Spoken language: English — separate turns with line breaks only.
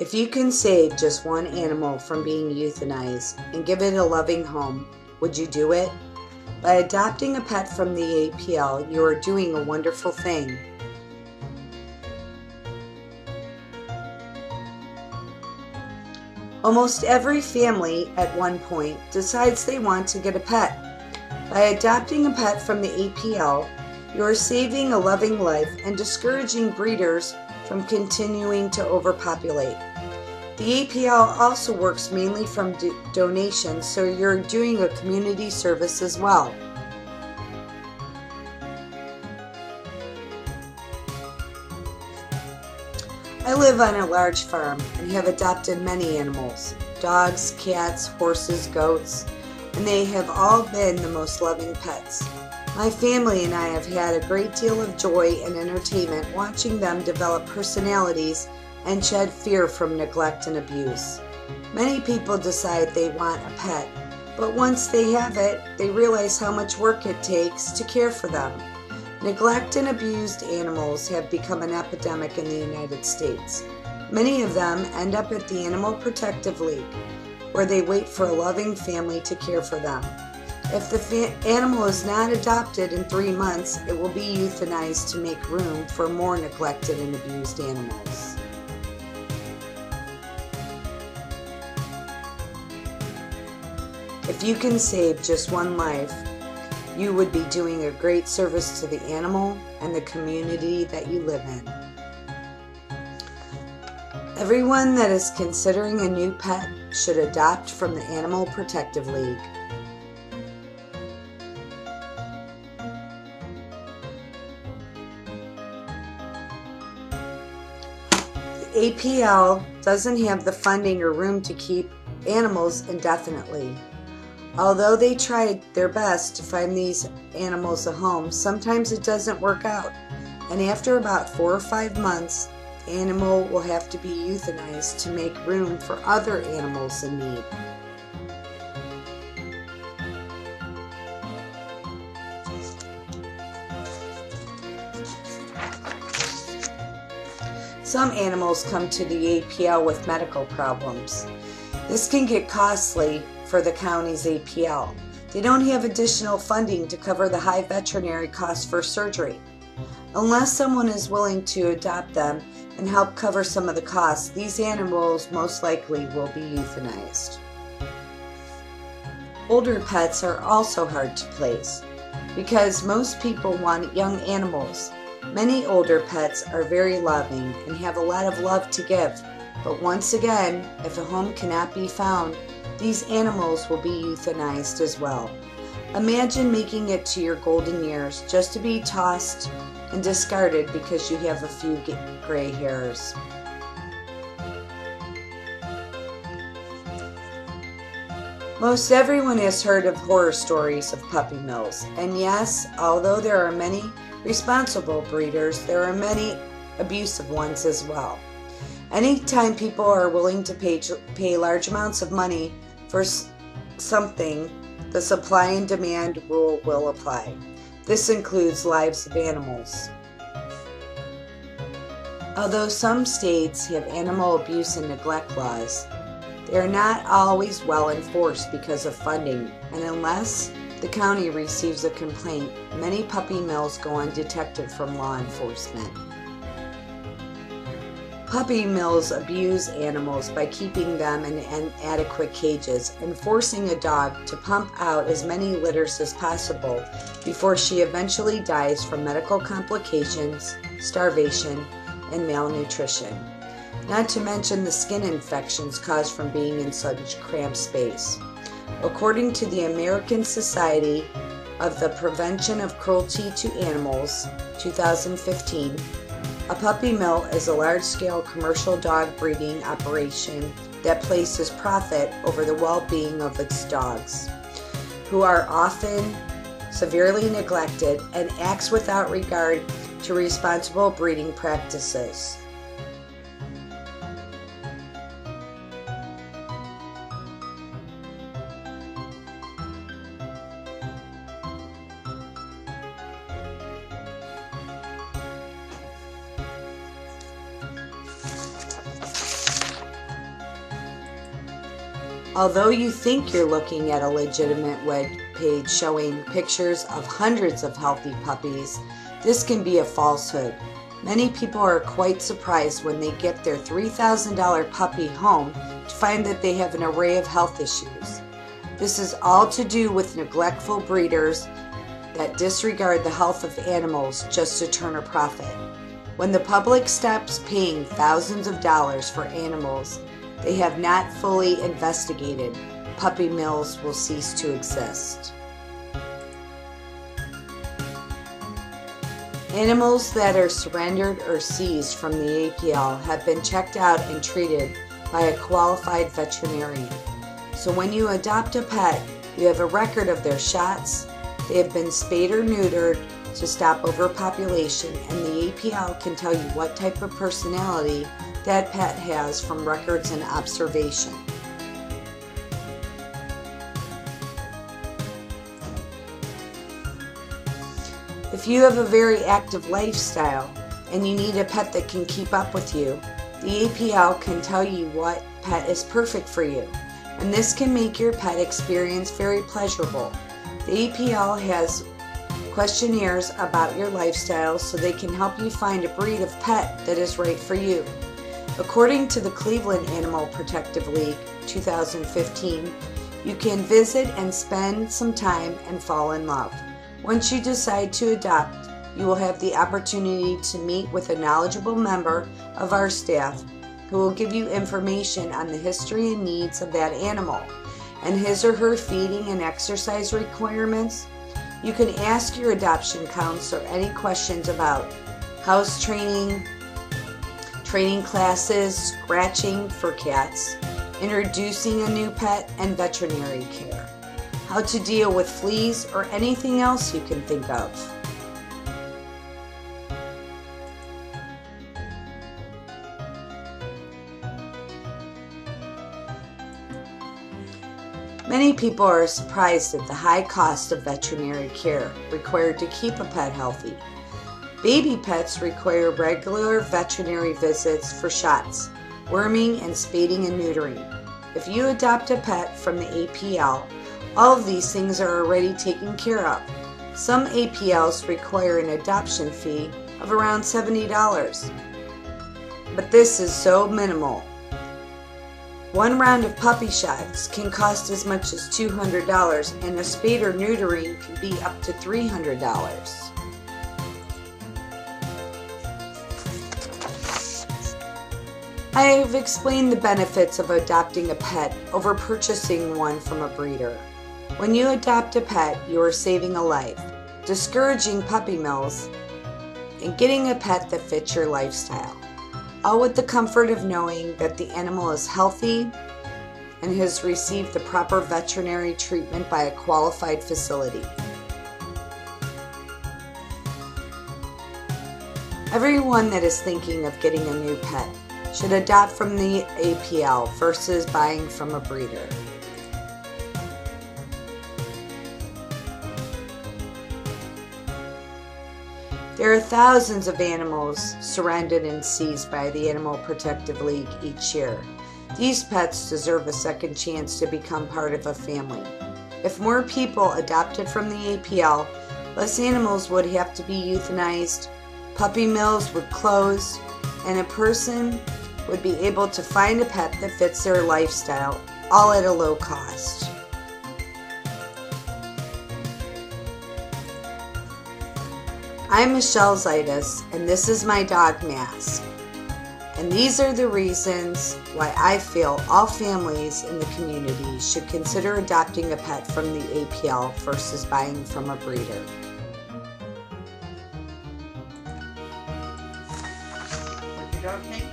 If you can save just one animal from being euthanized and give it a loving home, would you do it? By adopting a pet from the APL, you are doing a wonderful thing. Almost every family at one point decides they want to get a pet. By adopting a pet from the APL, you are saving a loving life and discouraging breeders from continuing to overpopulate. The APL also works mainly from donations, so you're doing a community service as well. I live on a large farm and have adopted many animals: dogs, cats, horses, goats, and they have all been the most loving pets. My family and I have had a great deal of joy and entertainment watching them develop personalities and shed fear from neglect and abuse. Many people decide they want a pet, but once they have it, they realize how much work it takes to care for them. Neglect and abused animals have become an epidemic in the United States. Many of them end up at the Animal Protective League, where they wait for a loving family to care for them. If the animal is not adopted in 3 months, it will be euthanized to make room for more neglected and abused animals. If you can save just one life, you would be doing a great service to the animal and the community that you live in. Everyone that is considering a new pet should adopt from the Animal Protective League. The APL doesn't have the funding or room to keep animals indefinitely. Although they tried their best to find these animals a home, sometimes it doesn't work out, and after about 4 or 5 months, the animal will have to be euthanized to make room for other animals in need. Some animals come to the APL with medical problems. This can get costly for the county's APL. They don't have additional funding to cover the high veterinary costs for surgery. Unless someone is willing to adopt them and help cover some of the costs, these animals most likely will be euthanized. Older pets are also hard to place because most people want young animals. Many older pets are very loving and have a lot of love to give, but once again, if a home cannot be found, these animals will be euthanized as well. Imagine making it to your golden years just to be tossed and discarded because you have a few gray hairs. Most everyone has heard of horror stories of puppy mills, and yes, although there are many responsible breeders, there are many abusive ones as well. Anytime people are willing to pay large amounts of money for something, the supply and demand rule will apply. This includes lives of animals. Although some states have animal abuse and neglect laws, they are not always well enforced because of funding, and unless the county receives a complaint, many puppy mills go undetected from law enforcement. Puppy mills abuse animals by keeping them in inadequate cages and forcing a dog to pump out as many litters as possible before she eventually dies from medical complications, starvation, and malnutrition. Not to mention the skin infections caused from being in such cramped space. According to the American Society of the Prevention of Cruelty to Animals, 2015, a puppy mill is a large-scale commercial dog breeding operation that places profit over the well-being of its dogs, who are often severely neglected, and acts without regard to responsible breeding practices. Although you think you're looking at a legitimate web page showing pictures of hundreds of healthy puppies, this can be a falsehood. Many people are quite surprised when they get their $3,000 puppy home to find that they have an array of health issues. This is all to do with neglectful breeders that disregard the health of animals just to turn a profit. When the public stops paying thousands of dollars for animals they have not fully investigated, puppy mills will cease to exist. Animals that are surrendered or seized from the APL have been checked out and treated by a qualified veterinarian. So when you adopt a pet, you have a record of their shots, they have been spayed or neutered to stop overpopulation, and the APL can tell you what type of personality that pet has from records and observation. If you have a very active lifestyle and you need a pet that can keep up with you, the APL can tell you what pet is perfect for you, and this can make your pet experience very pleasurable. The APL has questionnaires about your lifestyle so they can help you find a breed of pet that is right for you. According to the Cleveland Animal Protective League 2015, you can visit and spend some time and fall in love. Once you decide to adopt, you will have the opportunity to meet with a knowledgeable member of our staff who will give you information on the history and needs of that animal and his or her feeding and exercise requirements. You can ask your adoption counselor any questions about house training, training classes, scratching for cats, introducing a new pet, and veterinary care. How to deal with fleas or anything else you can think of. Many people are surprised at the high cost of veterinary care required to keep a pet healthy. Baby pets require regular veterinary visits for shots, worming, and spading and neutering. If you adopt a pet from the APL, all of these things are already taken care of. Some APLs require an adoption fee of around $70, but this is so minimal. One round of puppy shots can cost as much as $200, and a spade or neutering can be up to $300. I have explained the benefits of adopting a pet over purchasing one from a breeder. When you adopt a pet, you are saving a life, discouraging puppy mills, and getting a pet that fits your lifestyle. All with the comfort of knowing that the animal is healthy and has received the proper veterinary treatment by a qualified facility. Everyone that is thinking of getting a new pet should adopt from the APL versus buying from a breeder. There are thousands of animals surrendered and seized by the Animal Protective League each year. These pets deserve a second chance to become part of a family. If more people adopted from the APL, less animals would have to be euthanized, puppy mills would close, and a person would be able to find a pet that fits their lifestyle, all at a low cost. I'm Michelle Zaitis, and this is my dog mask. And these are the reasons why I feel all families in the community should consider adopting a pet from the APL versus buying from a breeder.
Would your dog take